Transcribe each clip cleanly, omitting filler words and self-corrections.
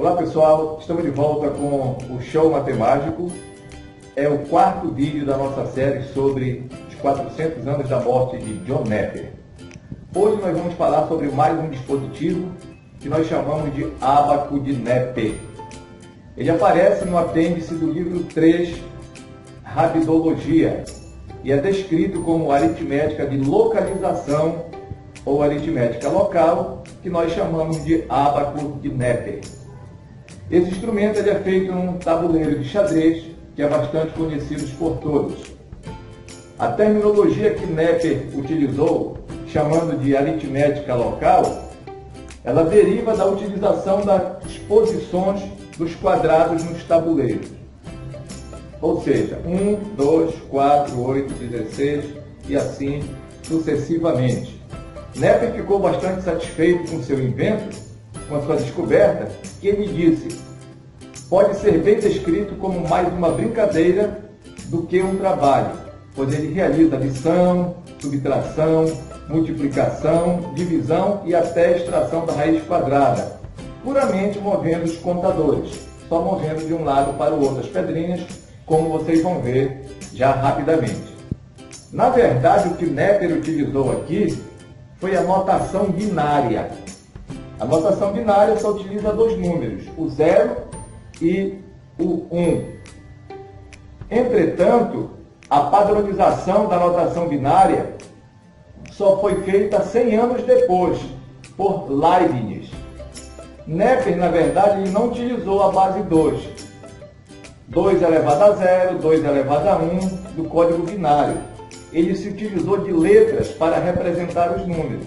Olá pessoal, estamos de volta com o Show Matemático. É o quarto vídeo da nossa série sobre os 400 anos da morte de John Napier. Hoje nós vamos falar sobre mais um dispositivo que nós chamamos de ábaco de Napier. Ele aparece no apêndice do livro 3, Rapidologia, e é descrito como aritmética de localização ou aritmética local, que nós chamamos de ábaco de Napier. Esse instrumento ele é feito num tabuleiro de xadrez, que é bastante conhecido por todos. A terminologia que Napier utilizou, chamando de aritmética local, ela deriva da utilização das posições dos quadrados nos tabuleiros. Ou seja, 1, 2, 4, 8, 16 e assim sucessivamente. Napier ficou bastante satisfeito com seu invento, com a sua descoberta, que ele disse: pode ser bem descrito como mais uma brincadeira do que um trabalho, pois ele realiza adição, subtração, multiplicação, divisão e até extração da raiz quadrada, puramente movendo os contadores, só movendo de um lado para o outro as pedrinhas, como vocês vão ver já rapidamente. Na verdade, o que Napier utilizou aqui foi a notação binária. A notação binária só utiliza dois números, o 0 e o 1. Entretanto, a padronização da notação binária só foi feita 100 anos depois, por Leibniz. Napier, na verdade, ele não utilizou a base 2. 2 elevado a 0, 2 elevado a 1 do código binário. Ele se utilizou de letras para representar os números.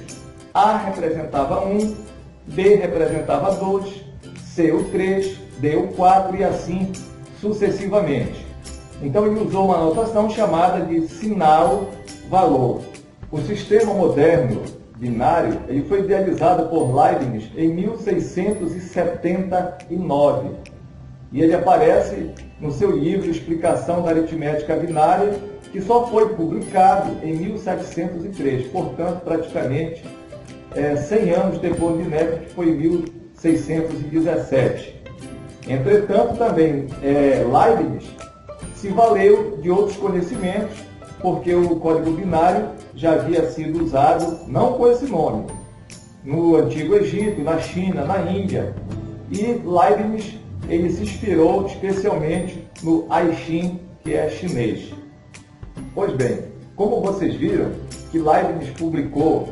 A representava 1, B representava 2, C o 3, D o 4 e assim sucessivamente. Então ele usou uma notação chamada de sinal-valor. O sistema moderno binário ele foi idealizado por Leibniz em 1679 e ele aparece no seu livro Explicação da Aritmética Binária, que só foi publicado em 1703, portanto praticamente 100 anos depois de Napier, que foi em 1617. Entretanto, também Leibniz se valeu de outros conhecimentos, porque o código binário já havia sido usado, não com esse nome, no Antigo Egito, na China, na Índia. E Leibniz ele se inspirou especialmente no Aixin, que é chinês. Pois bem, como vocês viram, que Leibniz publicou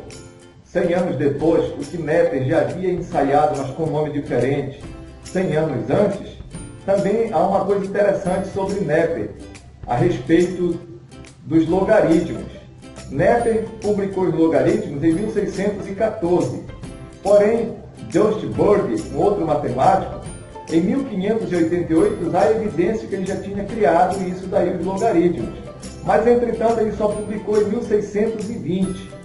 100 anos depois o que Napier já havia ensaiado, mas com um nome diferente, 100 anos antes, também há uma coisa interessante sobre Napier, a respeito dos logaritmos. Napier publicou os logaritmos em 1614, porém, Just Burde, um outro matemático, em 1588 há evidência que ele já tinha criado isso daí, os logaritmos. Mas, entretanto, ele só publicou em 1620.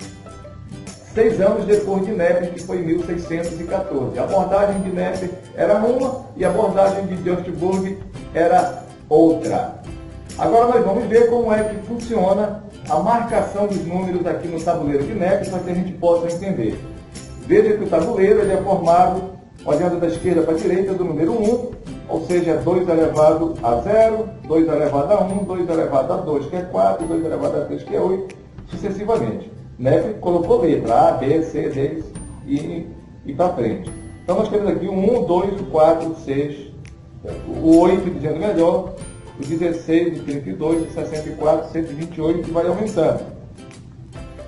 6 anos depois de Napier, que foi em 1614. A abordagem de Napier era uma e a abordagem de Just Burde era outra. Agora nós vamos ver como é que funciona a marcação dos números aqui no tabuleiro de Napier, para que a gente possa entender. Veja que o tabuleiro ele é formado, olhando da esquerda para a direita, do número 1, ou seja, 2 elevado a 0, 2 elevado a 1, 2 elevado a 2, que é 4, 2 elevado a 3, que é 8, sucessivamente. Napier colocou letra A, B, C, D e para frente. Então nós temos aqui o 1, 2, o 4, o 6, o 8, dizendo melhor, o 16, o 32, o 64, o 128 e vai aumentando.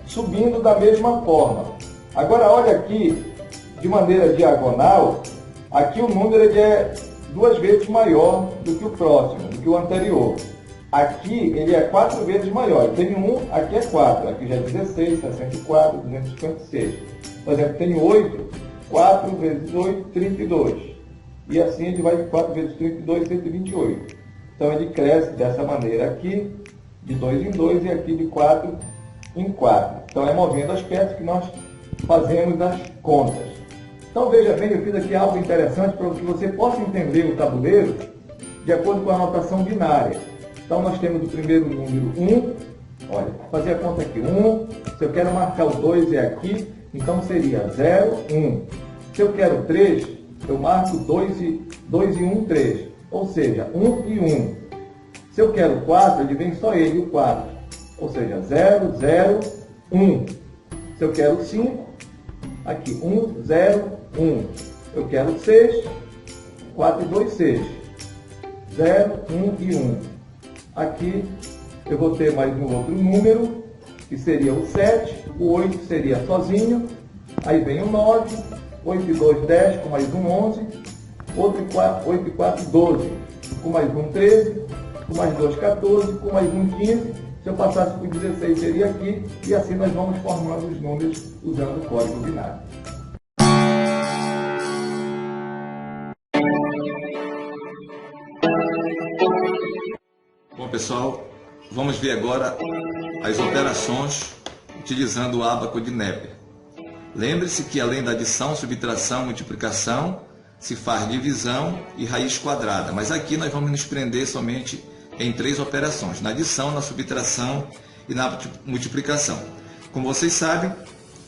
Subindo da mesma forma. Agora olha aqui, de maneira diagonal, aqui o número ele é 2 vezes maior do que o próximo, do que o anterior. Aqui ele é 4 vezes maior. Tem 1, aqui é 4. Aqui já é 16, 64, 256. Por exemplo, tem 8, 4 vezes 8, 32. E assim ele vai de 4 vezes 32, 128. Então ele cresce dessa maneira aqui, de 2 em 2, e aqui de 4 em 4. Então é movendo as peças que nós fazemos as contas. Então veja bem, eu fiz aqui algo interessante para que você possa entender o tabuleiro de acordo com a notação binária. Então nós temos o primeiro número 1, olha, vou fazer a conta aqui, 1, se eu quero marcar o 2 é aqui, então seria 0, 1. Se eu quero 3, eu marco 2 e 1, 3. Ou seja, 1 e 1. Se eu quero 4, ele vem só ele, o 4. Ou seja, 0, 0, 1. Se eu quero 5, aqui, 1, 0, 1. Eu quero 6, 4 e 2, 6. 0, 1 e 1. Aqui eu vou ter mais um outro número, que seria o 7, o 8 seria sozinho, aí vem o 9, 8 e 2, 10, com mais um 11, 8 e 4, 12, com mais um 13, com mais 2, 14, com mais um 15, se eu passasse por 16 seria aqui, e assim nós vamos formando os números usando o código binário. Bom, pessoal, vamos ver agora as operações utilizando o ábaco de Napier. Lembre-se que além da adição, subtração, multiplicação, se faz divisão e raiz quadrada, mas aqui nós vamos nos prender somente em 3 operações, na adição, na subtração e na multiplicação. Como vocês sabem,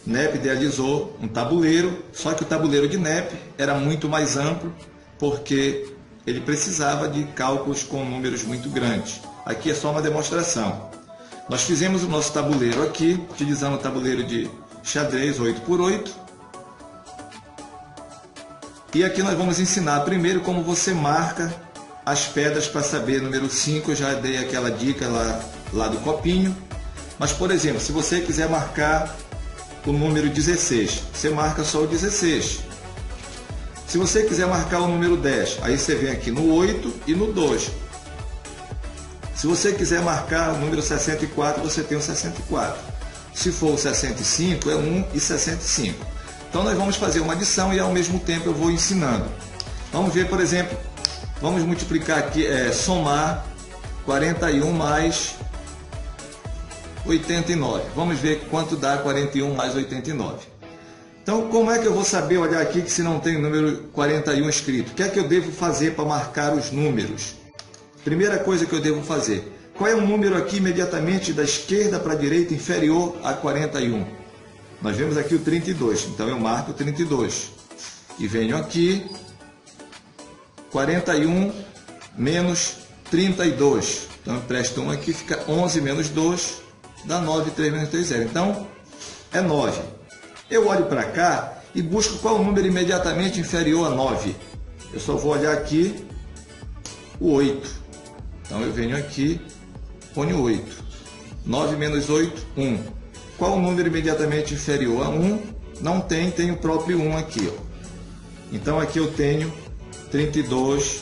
Napier idealizou um tabuleiro, só que o tabuleiro de Napier era muito mais amplo, porque ele precisava de cálculos com números muito grandes. Aqui é só uma demonstração. Nós fizemos o nosso tabuleiro aqui, utilizando o tabuleiro de xadrez 8x8. E aqui nós vamos ensinar primeiro como você marca as pedras para saber número 5. Eu já dei aquela dica lá do copinho. Mas, por exemplo, se você quiser marcar o número 16, você marca só o 16. Se você quiser marcar o número 10, aí você vem aqui no 8 e no 2. Se você quiser marcar o número 64, você tem o 64. Se for o 65, é 1 e 65. Então nós vamos fazer uma adição e ao mesmo tempo eu vou ensinando. Vamos ver, por exemplo, vamos multiplicar aqui, somar 41 mais 89. Vamos ver quanto dá 41 mais 89. Então, como é que eu vou saber, olhar aqui, que se não tem o número 41 escrito? O que é que eu devo fazer para marcar os números? Primeira coisa que eu devo fazer. Qual é o número aqui imediatamente da esquerda para a direita inferior a 41? Nós vemos aqui o 32, então eu marco o 32. E venho aqui, 41 menos 32. Então eu presto 1 aqui, fica 11 menos 2, dá 9, 3 menos 3, 0. Então, é 9. Eu olho para cá e busco qual o número imediatamente inferior a 9. Eu só vou olhar aqui o 8. Então eu venho aqui, ponho 8. 9 menos 8, 1. Qual o número imediatamente inferior a 1? Não tem, tem o próprio 1 aqui. Ó. Então aqui eu tenho 32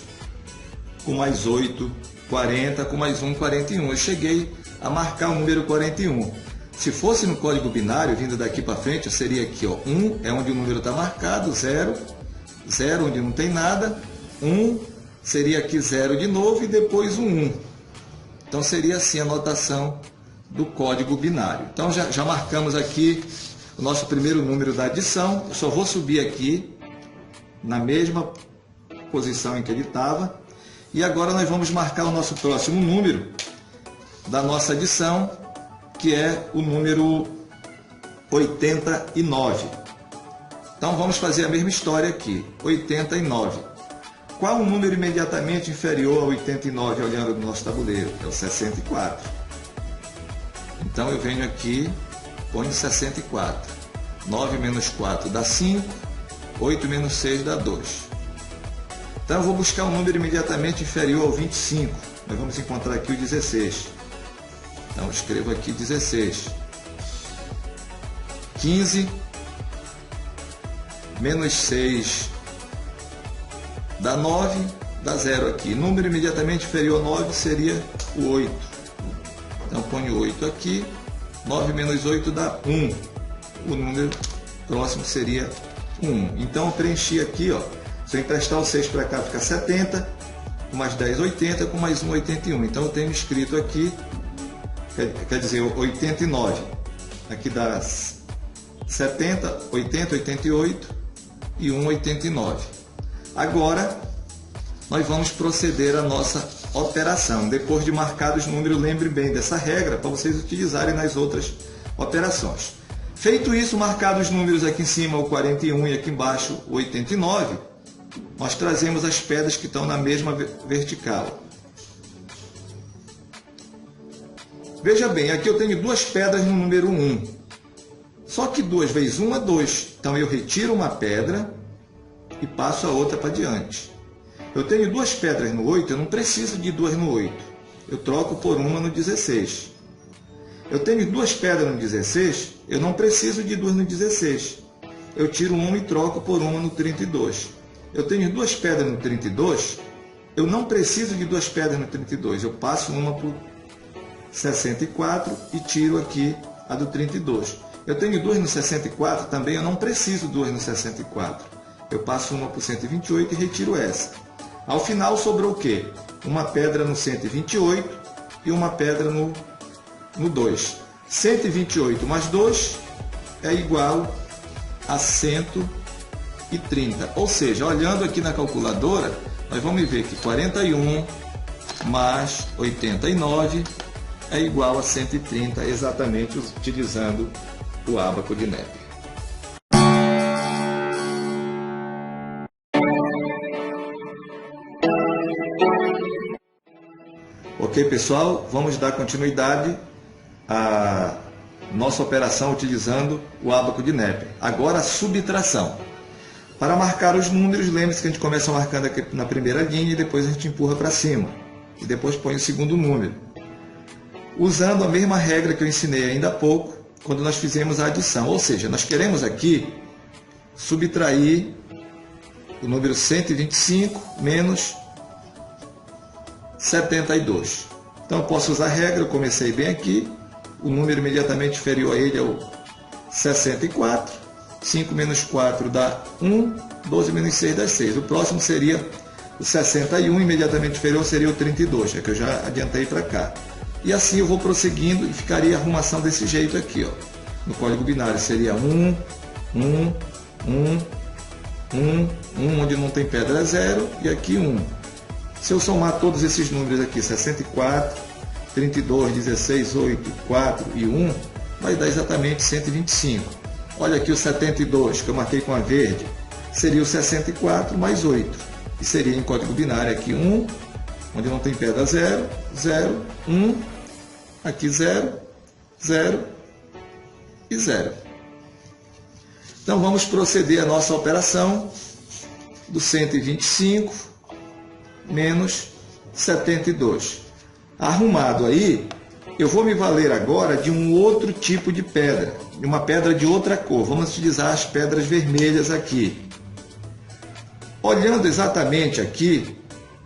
com mais 8, 40, com mais 1, 41. Eu cheguei a marcar o número 41. Se fosse no código binário, vindo daqui para frente, seria aqui, ó, 1 é onde o número está marcado, 0, 0 onde não tem nada, 1 seria aqui 0 de novo e depois o 1. Então seria assim a notação do código binário. Então já marcamos aqui o nosso primeiro número da adição. Eu só vou subir aqui na mesma posição em que ele estava. E agora nós vamos marcar o nosso próximo número da nossa adição, que é o número 89. Então vamos fazer a mesma história aqui, 89. Qual o número imediatamente inferior a 89, olhando no nosso tabuleiro? É o 64. Então eu venho aqui, ponho 64. 9 menos 4 dá 5, 8 menos 6 dá 2. Então eu vou buscar um número imediatamente inferior ao 25. Nós vamos encontrar aqui o 16. Então eu escrevo aqui 16. 15 menos 6 dá 9, dá 0 aqui. Número imediatamente inferior a 9 seria o 8. Então ponho 8 aqui. 9 menos 8 dá 1. O número próximo seria 1. Então eu preenchi aqui, ó. Se eu emprestar o 6 para cá, fica 70. Com mais 10, 80. Com mais 1, 81. Então eu tenho escrito aqui, quer dizer, 89. Aqui dá 70, 80, 88 e 1, 89. Agora, nós vamos proceder à nossa operação. Depois de marcar os números, lembre bem dessa regra para vocês utilizarem nas outras operações. Feito isso, marcados os números aqui em cima, o 41 e aqui embaixo o 89, nós trazemos as pedras que estão na mesma vertical. Veja bem, aqui eu tenho duas pedras no número 1. Só que 2 vezes 1 é 2. Então eu retiro uma pedra e passo a outra para diante. Eu tenho duas pedras no 8, eu não preciso de duas no 8. Eu troco por uma no 16. Eu tenho duas pedras no 16, eu não preciso de duas no 16. Eu tiro uma e troco por uma no 32. Eu tenho duas pedras no 32, eu não preciso de duas pedras no 32. Eu passo uma por 64 e tiro aqui a do 32. Eu tenho duas no 64 também, eu não preciso duas no 64. Eu passo uma por 128 e retiro essa. Ao final sobrou o quê? Uma pedra no 128 e uma pedra no 2. 128 mais 2 é igual a 130. Ou seja, olhando aqui na calculadora, nós vamos ver que 41 mais 89 é igual a 130, exatamente utilizando o ábaco de Napier. Ok, pessoal, vamos dar continuidade à nossa operação utilizando o ábaco de Napier. Agora a subtração. Para marcar os números, lembre-se que a gente começa marcando aqui na primeira linha e depois a gente empurra para cima. E depois põe o segundo número. Usando a mesma regra que eu ensinei ainda há pouco, quando nós fizemos a adição. Ou seja, nós queremos aqui subtrair o número 125 menos 72. Então eu posso usar a regra, eu comecei bem aqui, o número imediatamente inferior a ele é o 64, 5 menos 4 dá 1, 12 menos 6 dá 6. O próximo seria o 61, imediatamente inferior seria o 32, é que eu já adiantei para cá. E assim eu vou prosseguindo e ficaria a arrumação desse jeito aqui, ó. No código binário seria 1, 1, 1, 1, 1, onde não tem pedra é 0, e aqui 1. Se eu somar todos esses números aqui, 64, 32, 16, 8, 4 e 1, vai dar exatamente 125. Olha aqui o 72, que eu marquei com a verde, seria o 64 mais 8. E seria em código binário aqui 1, onde não tem pedra 0, 0, 1, aqui 0, 0 e 0. Então vamos proceder a nossa operação do 125 menos 72. Arrumado aí, eu vou me valer agora de um outro tipo de pedra, de uma pedra de outra cor. Vamos utilizar as pedras vermelhas aqui. Olhando exatamente aqui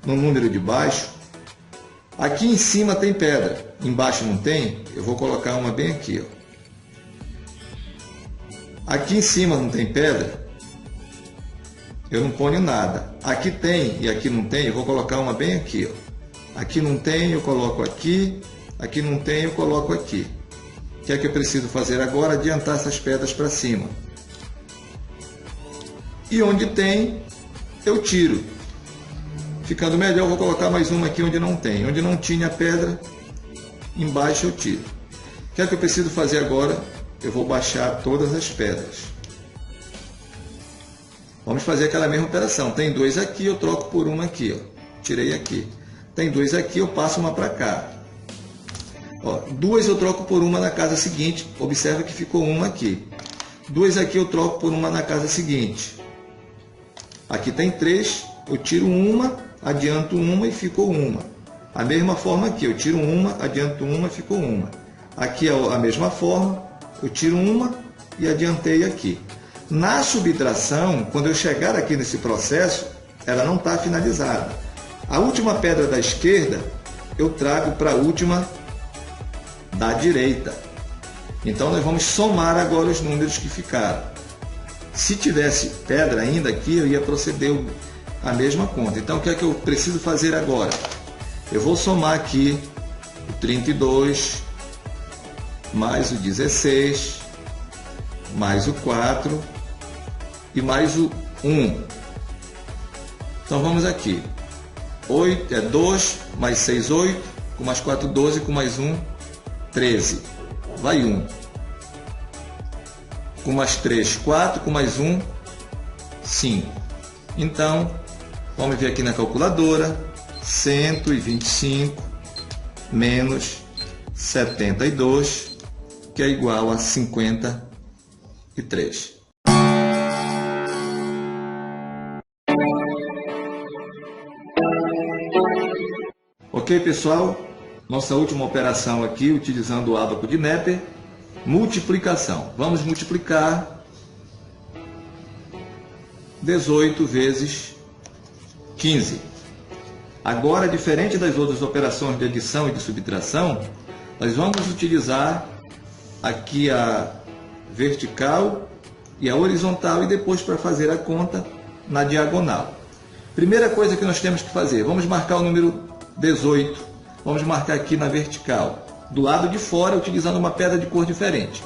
no número de baixo, aqui em cima tem pedra, embaixo não tem, eu vou colocar uma bem aqui, ó. Aqui em cima não tem pedra, eu não ponho nada. Aqui tem e aqui não tem, eu vou colocar uma bem aqui, ó. Aqui não tem, eu coloco aqui. Aqui não tem, eu coloco aqui. O que é que eu preciso fazer agora? Adiantar essas pedras para cima. E onde tem, eu tiro. Ficando melhor, eu vou colocar mais uma aqui onde não tem. Onde não tinha pedra, embaixo eu tiro. O que é que eu preciso fazer agora? Eu vou baixar todas as pedras. Vamos fazer aquela mesma operação. Tem dois aqui, eu troco por uma aqui, ó. Tirei aqui. Tem dois aqui, eu passo uma para cá. Ó, duas eu troco por uma na casa seguinte. Observa que ficou uma aqui. Duas aqui eu troco por uma na casa seguinte. Aqui tem três, eu tiro uma, adianto uma e ficou uma. A mesma forma aqui, eu tiro uma, adianto uma e ficou uma. Aqui é a mesma forma, eu tiro uma e adiantei aqui. Na subtração, quando eu chegar aqui nesse processo, ela não está finalizada. A última pedra da esquerda, eu trago para a última da direita. Então, nós vamos somar agora os números que ficaram. Se tivesse pedra ainda aqui, eu ia proceder a mesma conta. Então, o que é que eu preciso fazer agora? Eu vou somar aqui o 32, mais o 16, mais o 4 e mais o 1. Então, vamos aqui. 8 é 2, mais 6, 8, com mais 4, 12, com mais 1, 13. Vai 1. Com mais 3, 4, com mais 1, 5. Então, vamos ver aqui na calculadora, 125 menos 72, que é igual a 53. Ok, pessoal? Nossa última operação aqui, utilizando o ábaco de Napier, multiplicação. Vamos multiplicar 18 vezes 15. Agora, diferente das outras operações de adição e de subtração, nós vamos utilizar aqui a vertical e a horizontal e depois para fazer a conta na diagonal. Primeira coisa que nós temos que fazer, vamos marcar o número 18, vamos marcar aqui na vertical, do lado de fora, utilizando uma pedra de cor diferente.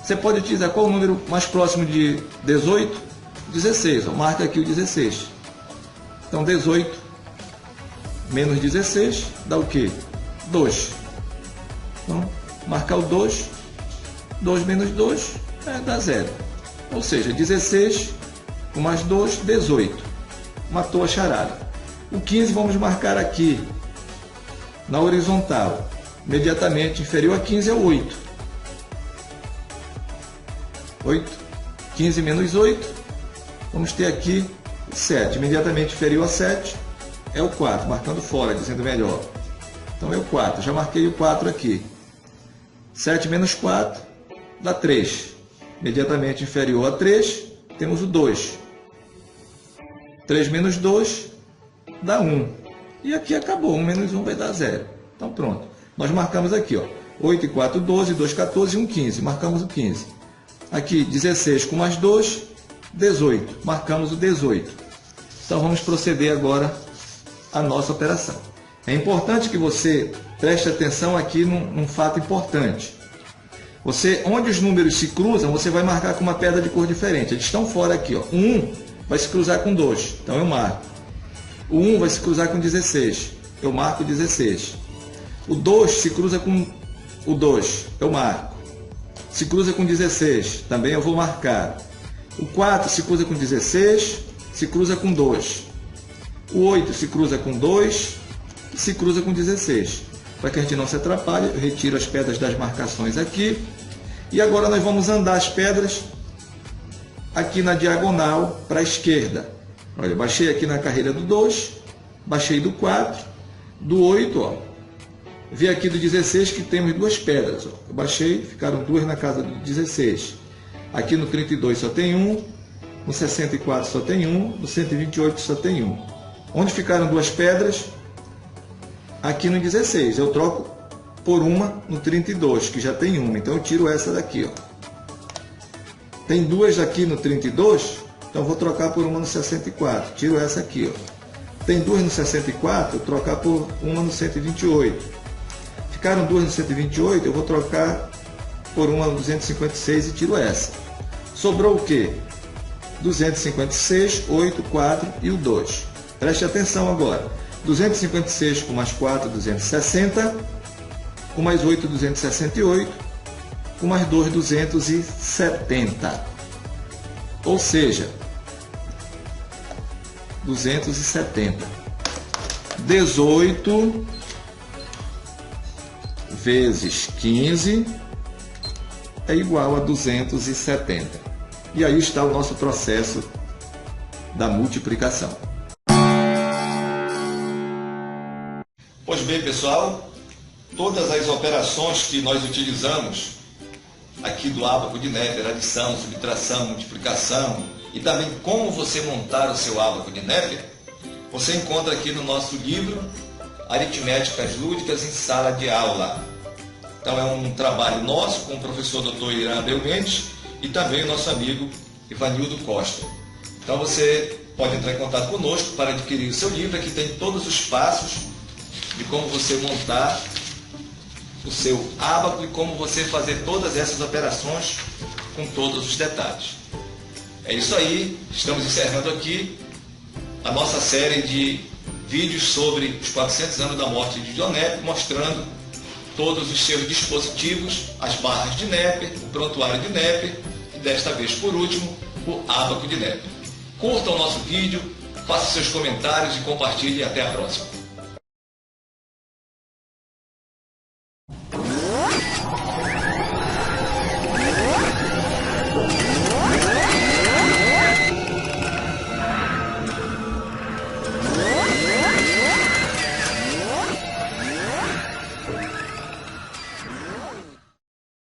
Você pode utilizar qual o número mais próximo de 18? 16, marca aqui o 16. Então 18 menos 16 dá o quê? 2. Então, marcar o 2, 2 menos 2 dá 0. Ou seja, 16 com mais 2, 18. Matou a charada. O 15 vamos marcar aqui na horizontal. Imediatamente inferior a 15 é o 8. 8. 15 menos 8. Vamos ter aqui 7. Imediatamente inferior a 7 é o 4. Marcando fora, dizendo melhor. Então é o 4. Já marquei o 4 aqui. 7 menos 4 dá 3. Imediatamente inferior a 3, temos o 2. 3 menos 2 dá 1. E aqui acabou. 1 menos 1 vai dar 0. Então pronto. Nós marcamos aqui, ó, 8 e 4, 12, 2, 14 e 1, 15. Marcamos o 15. Aqui 16 com mais 2, 18. Marcamos o 18. Então vamos proceder agora à nossa operação. É importante que você preste atenção aqui num fato importante. Onde os números se cruzam, você vai marcar com uma pedra de cor diferente. Eles estão fora aqui, ó. O 1 vai se cruzar com 2, então eu marco. O 1 vai se cruzar com 16, eu marco 16. O 2 se cruza com o 2, eu marco. Se cruza com 16, também eu vou marcar. O 4 se cruza com 16, se cruza com 2. O 8 se cruza com 2, se cruza com 16. Para que a gente não se atrapalhe, eu retiro as pedras das marcações aqui. E agora nós vamos andar as pedras aqui na diagonal para a esquerda. Olha, baixei aqui na carreira do 2, baixei do 4, do 8, ó. Vi aqui do 16 que temos duas pedras. Ó. Eu baixei, ficaram duas na casa do 16. Aqui no 32 só tem um, no 64 só tem um, no 128 só tem um. Onde ficaram duas pedras? Aqui no 16. Eu troco por uma no 32, que já tem uma. Então eu tiro essa daqui, ó. Tem duas aqui no 32, então eu vou trocar por uma no 64. Tiro essa aqui, ó. Tem duas no 64, eu vou trocar por uma no 128. Ficaram duas no 128, eu vou trocar por uma no 256 e tiro essa. Sobrou o quê? 256, 8, 4 e o 2. Preste atenção agora. 256 com mais 4, 260. Com mais 8, 268. Com mais 2, 270. Ou seja, 270. 18 vezes 15 é igual a 270. E aí está o nosso processo da multiplicação. Pois bem, pessoal, todas as operações que nós utilizamos aqui do ábaco de Napier, adição, subtração, multiplicação, e também como você montar o seu ábaco de Napier, você encontra aqui no nosso livro Aritméticas Lúdicas em Sala de Aula. Então é um trabalho nosso com o professor Dr. Irã Abreu Mendes e também o nosso amigo Ivanildo Costa. Então você pode entrar em contato conosco para adquirir o seu livro. Aqui tem todos os passos de como você montar o seu ábaco e como você fazer todas essas operações com todos os detalhes. É isso aí, estamos encerrando aqui a nossa série de vídeos sobre os 400 anos da morte de John Napier, mostrando todos os seus dispositivos, as barras de Napier, o prontuário de Napier e desta vez, por último, o ábaco de Napier. Curtam o nosso vídeo, Faça seus comentários e compartilhe. Até a próxima.